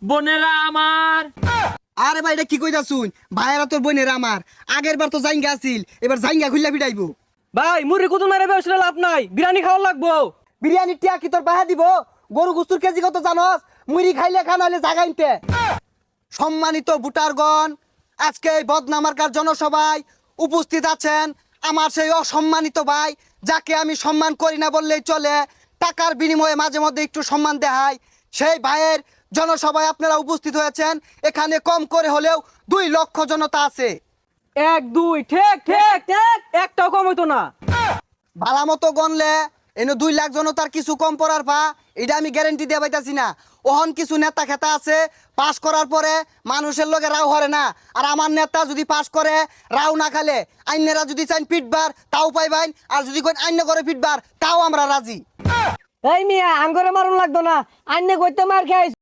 বোনেরা আমার। আরে ভাই এটা কি কইতা শুন, ভাইয়েরা তোর বোনের আমার। আগের বার তো জাইঙ্গা আছিল, এবার জাইঙ্গা খুললা বিড়াইবো। ভাই মুড়ি কুতুন মারে ব্যবসা লাভ নাই, বিরিয়ানি খাওয়া লাগবো। বিরিয়ানি টিয়া কি তোর বাহা দিব? গরু গুস্তুর কেজি কত জানস? মুড়ি খাইলে খান হইলে জাগাইতে। সম্মানিত ভোটারগণ, আজকে এই বদনামার্কার জনসভায় উপস্থিত আছেন আমার সেই অসম্মানিত ভাই, যাকে আমি সম্মান করি না বললেই চলে, টাকার বিনিময়ে মাঝে মধ্যে একটু সম্মান দেখাই। সেই ভাইয়ের জনসভায় আপনারা উপস্থিত হয়েছেন। এখানে কম করে হলেও 2 লক্ষ জনতা আছে। 1 2 ঠিক ঠিক ঠিক, একটাও কম হইতো না। ভালা মতো গনলে এনে 2 লাখ জনতার কিছু কম পড়ার পা, এটা আমি গ্যারেন্টি দিয়ে পাইতাছি না। ওহন কিছু নেতা খেতা আছে পাস করার পরে মানুষের লগে রাও হরে না। আর আমার নেতা যদি পাস করে রাও না খালে, আইনেরা যদি চাইন পিটবার তাও পাইবাইন, আর যদি কইন আইন করে পিটবার তাও আমরা রাজি। এই মিয়া আঙ্গরে মারুন লাগতো না, আইনে কইতে মার খাইছ।